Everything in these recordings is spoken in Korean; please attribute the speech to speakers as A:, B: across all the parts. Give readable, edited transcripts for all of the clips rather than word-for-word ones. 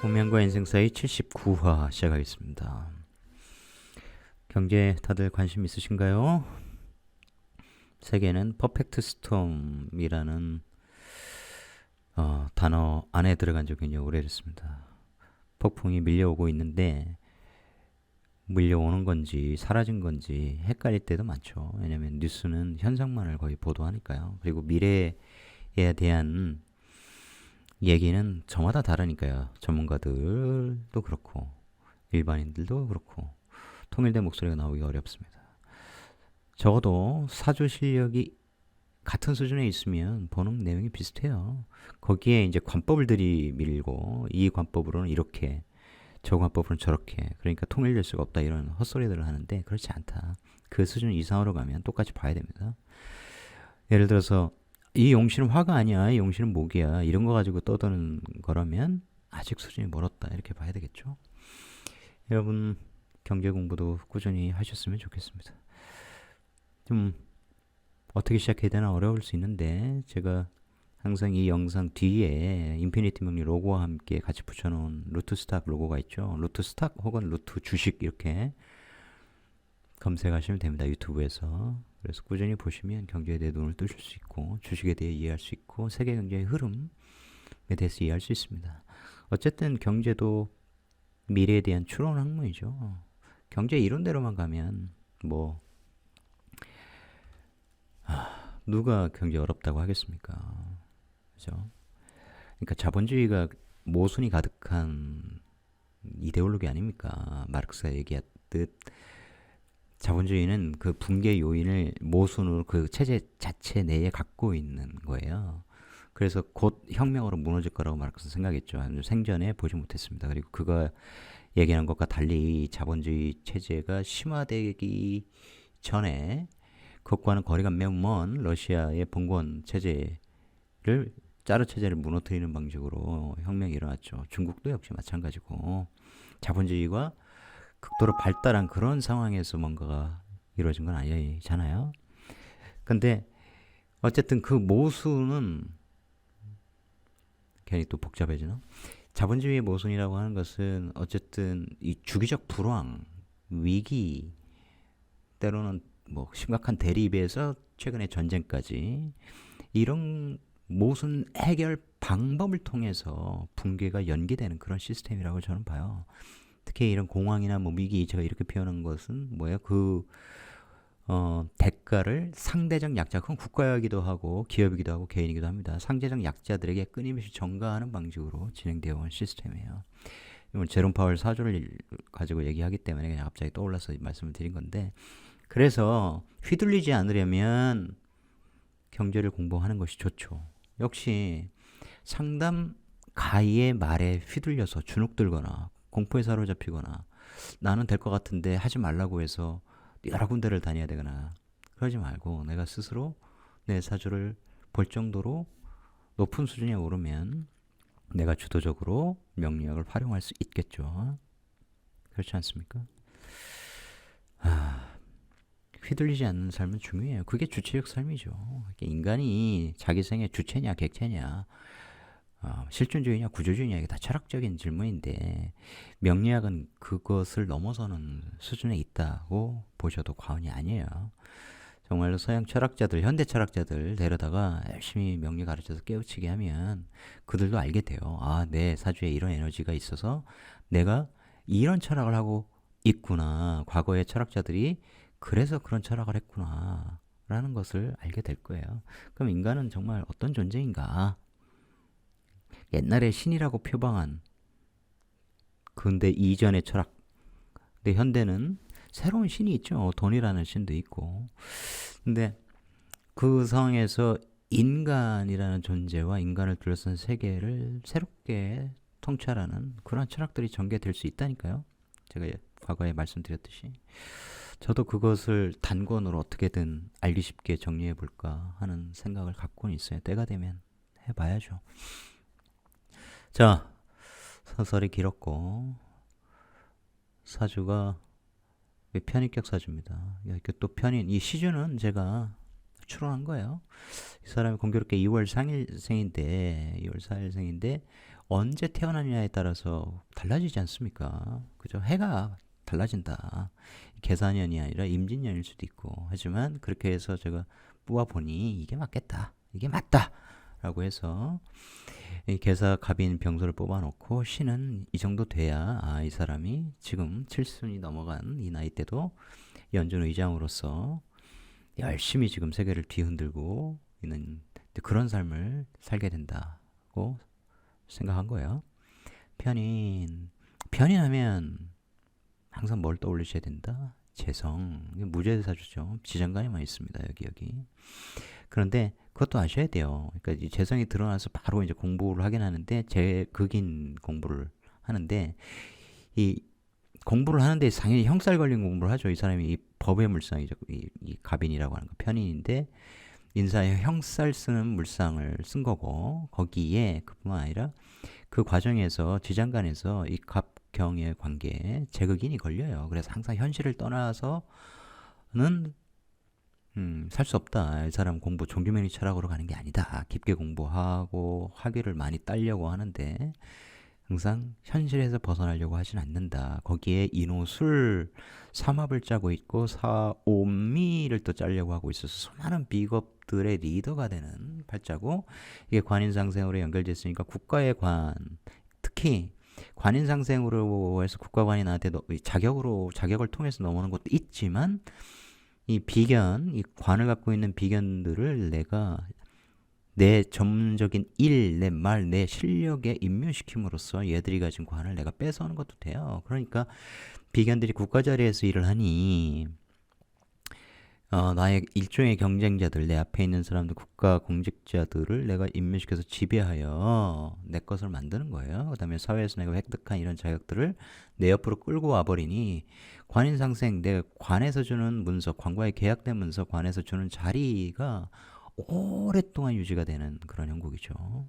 A: 운명과 인생 사이 79화 시작하겠습니다. 경제 다들 관심 있으신가요? 세계는 퍼펙트 스톰이라는 단어 안에 들어간 지 굉장히 오래됐습니다. 폭풍이 밀려오고 있는데 밀려오는 건지 사라진 건지 헷갈릴 때도 많죠. 왜냐하면 뉴스는 현상만을 거의 보도하니까요. 그리고 미래에 대한 얘기는 저마다 다르니까요. 전문가들도 그렇고 일반인들도 그렇고 통일된 목소리가 나오기 어렵습니다. 적어도 사주 실력이 같은 수준에 있으면 보는 내용이 비슷해요. 거기에 이제 관법을 들이밀고 이 관법으로는 이렇게 저 관법으로는 저렇게 그러니까 통일될 수가 없다 이런 헛소리들을 하는데 그렇지 않다. 그 수준 이상으로 가면 똑같이 봐야 됩니다. 예를 들어서 이 용신은 화가 아니야, 이 용신은 목이야 이런 거 가지고 떠드는 거라면 아직 수준이 멀었다 이렇게 봐야 되겠죠. 여러분 경제 공부도 꾸준히 하셨으면 좋겠습니다. 좀 어떻게 시작해야 되나 어려울 수 있는데 제가 항상 이 영상 뒤에 인피니티 명리 로고와 함께 같이 붙여놓은 루트 스탁 로고가 있죠. 루트 스탁 혹은 루트 주식 이렇게 검색하시면 됩니다. 유튜브에서. 그래서 꾸준히 보시면 경제에 대해 눈을 뜨실 수 있고 주식에 대해 이해할 수 있고 세계 경제의 흐름에 대해서 이해할 수 있습니다. 어쨌든 경제도 미래에 대한 추론 학문이죠. 경제 이론대로만 가면 뭐 누가 경제 어렵다고 하겠습니까? 그죠? 그러니까 자본주의가 모순이 가득한 이데올로기 아닙니까? 마르크스가 얘기했듯 자본주의는 그 붕괴 요인을 모순으로 그 체제 자체 내에 갖고 있는 거예요. 그래서 곧 혁명으로 무너질 거라고 마르크스는 생각했죠. 생전에 보지 못했습니다. 그리고 그가 얘기하는 것과 달리 자본주의 체제가 심화되기 전에 그것과는 거리가 매우 먼 러시아의 봉건 체제를 짜르 체제를 무너뜨리는 방식으로 혁명이 일어났죠. 중국도 역시 마찬가지고 자본주의가 극도로 발달한 그런 상황에서 뭔가가 이루어진 건 아니잖아요. 근데 어쨌든 그 모순은 괜히 또 복잡해지나? 자본주의의 모순이라고 하는 것은 어쨌든 이 주기적 불황, 위기, 때로는 뭐 심각한 대립에서 최근의 전쟁까지 이런 모순 해결 방법을 통해서 붕괴가 연기되는 그런 시스템이라고 저는 봐요. 특히 이런 공황이나 뭐 위기 제가 이렇게 표현한 것은 뭐예요? 대가를 상대적 약자, 그건 국가이기도 하고 기업이기도 하고 개인이기도 합니다. 상대적 약자들에게 끊임없이 전가하는 방식으로 진행되어 온 시스템이에요. 이건 제롬 파월 사조를 가지고 얘기하기 때문에 그냥 갑자기 떠올라서 말씀을 드린 건데 그래서 휘둘리지 않으려면 경제를 공부하는 것이 좋죠. 역시 상담 가이의 말에 휘둘려서 주눅들거나 공포에 사로잡히거나 나는 될 것 같은데 하지 말라고 해서 여러 군데를 다녀야 되거나 그러지 말고 내가 스스로 내 사주를 볼 정도로 높은 수준에 오르면 내가 주도적으로 명리학을 활용할 수 있겠죠. 그렇지 않습니까? 휘둘리지 않는 삶은 중요해요. 그게 주체적 삶이죠. 인간이 자기 생의 주체냐 객체냐 실존주의냐 구조주의냐 이게 다 철학적인 질문인데 명리학은 그것을 넘어서는 수준에 있다고 보셔도 과언이 아니에요. 정말로 서양 철학자들, 현대 철학자들 데려다가 열심히 명리 가르쳐서 깨우치게 하면 그들도 알게 돼요. 아, 내 사주에 이런 에너지가 있어서 내가 이런 철학을 하고 있구나. 과거의 철학자들이 그래서 그런 철학을 했구나. 라는 것을 알게 될 거예요. 그럼 인간은 정말 어떤 존재인가? 옛날에 신이라고 표방한 근대 이전의 철학. 근데 현대는 새로운 신이 있죠. 돈이라는 신도 있고. 근데 그 상황에서 인간이라는 존재와 인간을 둘러싼 세계를 새롭게 통찰하는 그런 철학들이 전개될 수 있다니까요. 제가 과거에 말씀드렸듯이. 저도 그것을 단권으로 어떻게든 알기 쉽게 정리해 볼까 하는 생각을 갖고는 있어요. 때가 되면 해봐야죠. 자, 서설이 길었고 사주가 편인격 사주입니다. 이렇게 또 편인 이 시주는 제가 추론한 거예요. 이 사람이 공교롭게 2월 4일생인데 2월 4일생인데 언제 태어나느냐에 따라서 달라지지 않습니까? 그죠? 해가 달라진다. 계산년이 아니라 임진년일 수도 있고. 하지만 그렇게 해서 제가 뽑아보니 이게 맞겠다. 이게 맞다. 라고 해서 이 계사 갑인 병소를 뽑아놓고 신은 이 정도 돼야 이 사람이 지금 칠순이 넘어간 이 나이 때도 연준 의장으로서 열심히 지금 세계를 뒤흔들고 있는 그런 삶을 살게 된다고 생각한 거예요. 편인하면 항상 뭘 떠올리셔야 된다? 재성. 무죄사주죠. 지장간에만 있습니다. 여기. 그런데 그것도 아셔야 돼요. 그러니까 이 재성이 드러나서 바로 이제 공부를 하긴 하는데 극인 공부를 하는데 이 공부를 하는데 당연히 형살 걸린 공부를 하죠. 이 사람이 이 법의 물상이죠. 이 갑인이라고 하는 거 편인인데 인사에 형살 쓰는 물상을 쓴 거고 거기에 그뿐만 아니라 그 과정에서 지장간에서 이 갑경의 관계에 제극인이 걸려요. 그래서 항상 현실을 떠나서는 살 수 없다. 이 사람 공부 종교면이 철학으로 가는 게 아니다. 깊게 공부하고 학위를 많이 따려고 하는데 항상 현실에서 벗어나려고 하진 않는다. 거기에 인호술 삼합을 짜고 있고 사오미를 또 짜려고 하고 있어서 수많은 비겁들의 리더가 되는 팔자고 이게 관인상생으로 연결됐으니까 국가의 관 특히 관인상생으로 해서 국가관이 나한테 자격을 통해서 넘어오는 것도 있지만 이 관을 갖고 있는 비견들을 내가 내 전문적인 내 말, 내 실력에 임묘시킴으로써 얘들이 가진 관을 내가 뺏어오는 것도 돼요. 그러니까 비견들이 국가 자리에서 일을 하니 나의 일종의 경쟁자들, 내 앞에 있는 사람들, 국가 공직자들을 내가 임묘시켜서 지배하여 내 것을 만드는 거예요. 그 다음에 사회에서 내가 획득한 이런 자격들을 내 옆으로 끌고 와버리니 관인상생, 내 관에서 주는 문서, 관과의 계약된 문서, 관에서 주는 자리가 오랫동안 유지가 되는 그런 형국이죠.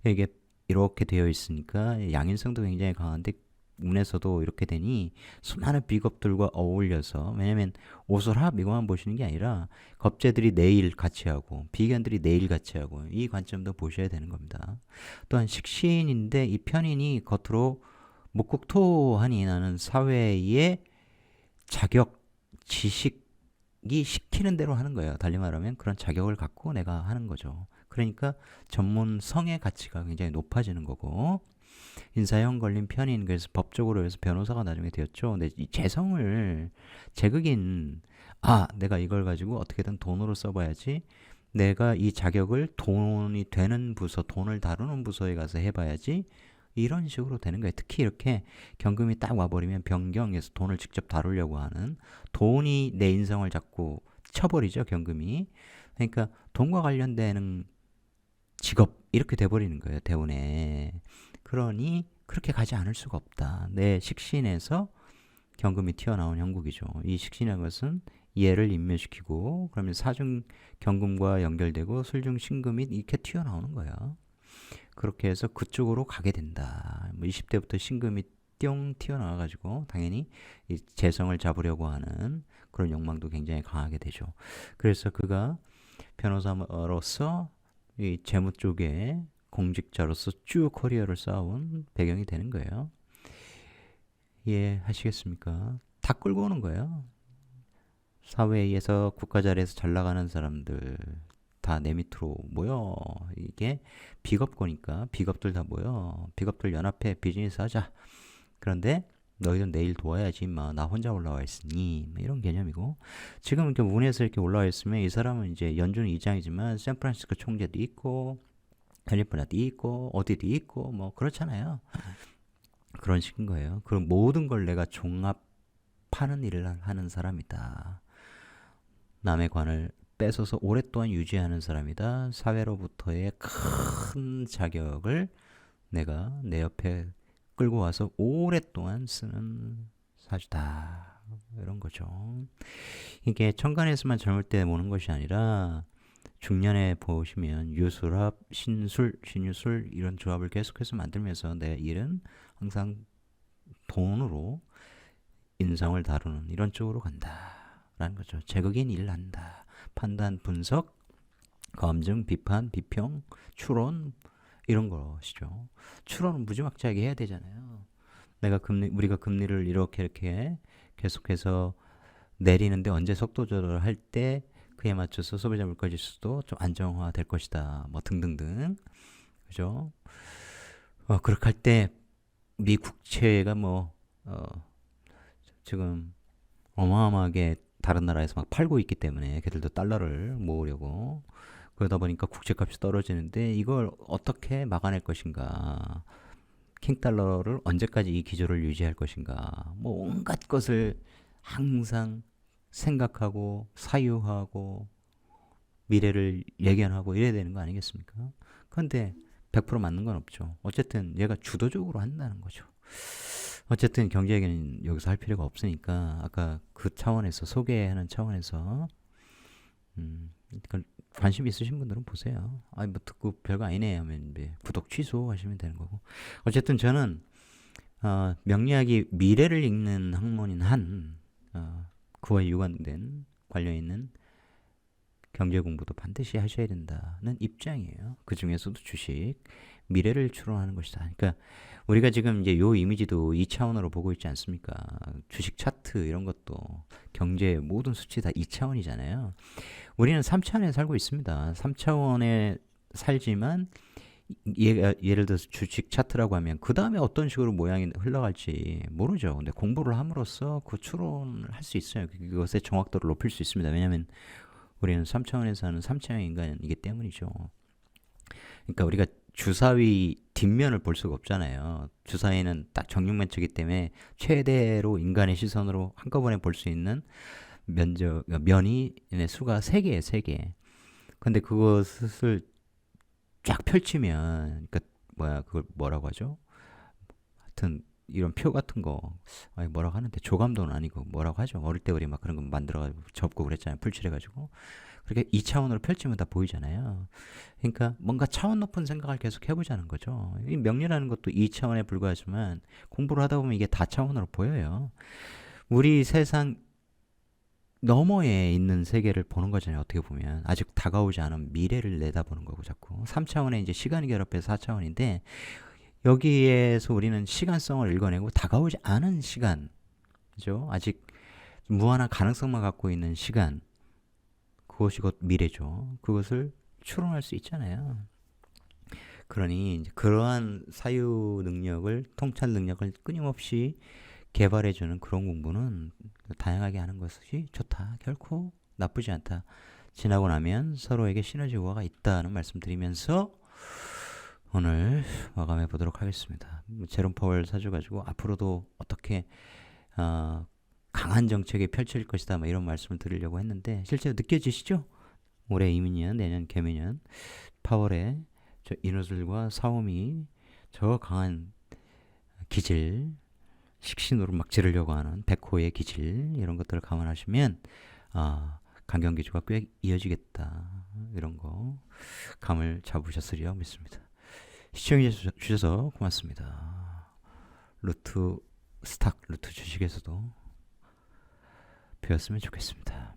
A: 이게 이렇게 되어 있으니까 양인성도 굉장히 강한데 운에서도 이렇게 되니 수많은 비겁들과 어울려서 왜냐면 오솔합 이것만 보시는 게 아니라 겁재들이 내일 같이 하고 비견들이 내일 같이 하고 이 관점도 보셔야 되는 겁니다. 또한 식신인데 이 편인이 겉으로 묵국토하니 나는 사회의 자격, 지식이 시키는 대로 하는 거예요. 달리 말하면 그런 자격을 갖고 내가 하는 거죠. 그러니까 전문성의 가치가 굉장히 높아지는 거고 인사형 걸린 편인 그래서 법적으로 해서 변호사가 나중에 되었죠. 근데 이 제극인 내가 이걸 가지고 어떻게든 돈으로 써봐야지 내가 이 자격을 돈이 되는 부서 돈을 다루는 부서에 가서 해봐야지 이런 식으로 되는 거예요. 특히 이렇게 경금이 딱 와버리면 변경해서 돈을 직접 다루려고 하는 돈이 내 인성을 자꾸 쳐버리죠. 경금이. 그러니까 돈과 관련되는 직업 이렇게 돼버리는 거예요. 대운에. 그러니 그렇게 가지 않을 수가 없다. 내 식신에서 경금이 튀어나온 형국이죠. 이 식신이라는 것은 예를 임묘시키고 그러면 사중 경금과 연결되고 술중 신금이 이렇게 튀어나오는 거예요. 그렇게 해서 그쪽으로 가게 된다. 20대부터 신금이 뿅 튀어나와가지고 당연히 이 재성을 잡으려고 하는 그런 욕망도 굉장히 강하게 되죠. 그래서 그가 변호사로서 이 재무 쪽에 공직자로서 쭉 커리어를 쌓아온 배경이 되는 거예요. 이해하시겠습니까? 다 끌고 오는 거예요. 사회에서 국가 자리에서 잘 나가는 사람들 다 내 밑으로 모여. 이게 비겁고니까 비겁들 다 모여. 비겁들 연합해 비즈니스 하자. 그런데 너희들 내일 도와야지 나 혼자 올라와 있으니 이런 개념이고 지금 이렇게 운에서 이렇게 올라와 있으면 이 사람은 이제 연준 의장이지만 샌프란시스코 총재도 있고 캘리포니아도 있고 어디도 있고 뭐 그렇잖아요. 그런 식인 거예요. 그럼 모든 걸 내가 종합하는 일을 하는 사람이다. 남의 관을 뺏어서 오랫동안 유지하는 사람이다. 사회로부터의 큰 자격을 내가 내 옆에 끌고 와서 오랫동안 쓰는 사주다. 이런 거죠. 이게 천간에서만 젊을 때 모는 것이 아니라 중년에 보시면 유술합, 신술, 신유술 이런 조합을 계속해서 만들면서 내 일은 항상 돈으로 인성을 다루는 이런 쪽으로 간다라는 거죠. 제극인 일을 한다. 판단, 분석, 검증, 비판, 비평, 추론 이런 것이죠. 추론은 무지막지하게 해야 되잖아요. 우리가 금리를 이렇게 계속해서 내리는데 언제 속도 조절을 할 때 그에 맞춰서 소비자 물가 지수도 좀 안정화될 것이다. 뭐 등등등. 그죠? 그렇게 할 때 미 국채가 지금 어마어마하게 다른 나라에서 막 팔고 있기 때문에 걔들도 달러를 모으려고 그러다 보니까 국제값이 떨어지는데 이걸 어떻게 막아낼 것인가? 킹달러를 언제까지 이 기조를 유지할 것인가? 뭐 온갖 것을 항상 생각하고 사유하고 미래를 예견하고 이래야 되는 거 아니겠습니까? 그런데 100% 맞는 건 없죠. 어쨌든 얘가 주도적으로 한다는 거죠. 어쨌든 경제 얘기는 여기서 할 필요가 없으니까 아까 그 차원에서 소개하는 차원에서 관심 있으신 분들은 보세요. 뭐 듣고 별거 아니네 하면 구독 취소하시면 되는 거고. 어쨌든 저는 명리학이 미래를 읽는 학문인 한 그와 유관된 관련 있는 경제 공부도 반드시 하셔야 된다는 입장이에요. 그 중에서도 주식, 미래를 추론하는 것이다. 그러니까 우리가 지금 이제 요 이미지도 2차원으로 보고 있지 않습니까? 주식 차트 이런 것도 경제 모든 수치 다 2차원이잖아요. 우리는 3차원에 살고 있습니다. 3차원에 살지만 예를 들어서 주식 차트라고 하면 그 다음에 어떤 식으로 모양이 흘러갈지 모르죠. 근데 공부를 함으로써 그 추론을 할 수 있어요. 그것의 정확도를 높일 수 있습니다. 왜냐하면 우리는 3차원에서 하는 3차원 인간이기 때문이죠. 그러니까 우리가 주사위 뒷면을 볼 수가 없잖아요. 주사위는 딱 정육면체이기 때문에 최대로 인간의 시선으로 한꺼번에 볼 수 있는 면이 수가 3개예요. 3개. 근데 그것을 쫙 펼치면 그걸 뭐라고 하죠? 하여튼 이런 표 같은 거 뭐라고 하는데 조감도는 아니고 뭐라고 하죠? 어릴 때 우리 막 그런 거 만들어가지고 접고 그랬잖아요. 풀칠해가지고 그렇게 2차원으로 펼치면 다 보이잖아요. 그러니까 뭔가 차원 높은 생각을 계속 해보자는 거죠. 이 명리라는 것도 2차원에 불과하지만 공부를 하다 보면 이게 다차원으로 보여요. 우리 세상 너머에 있는 세계를 보는 거잖아요. 어떻게 보면 아직 다가오지 않은 미래를 내다보는 거고 자꾸 3차원에 이제 시간이 결합해서 4차원인데 여기에서 우리는 시간성을 읽어내고 다가오지 않은 시간, 그죠? 아직 무한한 가능성만 갖고 있는 시간, 그것이 곧 미래죠. 그것을 추론할 수 있잖아요. 그러니 이제 그러한 사유 능력을, 통찰 능력을 끊임없이 개발해주는 그런 공부는 다양하게 하는 것이 좋다. 결코 나쁘지 않다. 지나고 나면 서로에게 시너지 효과가 있다는 말씀드리면서 오늘 마감해 보도록 하겠습니다. 제롬 파월 사줘가지고 앞으로도 어떻게 강한 정책이 펼쳐질 것이다 이런 말씀을 드리려고 했는데 실제로 느껴지시죠? 올해 이민년, 내년 개미년 파월의 저 인호들과 싸움이 저 강한 기질, 식신으로 막 지르려고 하는 백호의 기질 이런 것들을 감안하시면 강경 기조가 꽤 이어지겠다 이런 거 감을 잡으셨으리라 믿습니다. 시청해 주셔서 고맙습니다. 루트 주식에서도 배웠으면 좋겠습니다.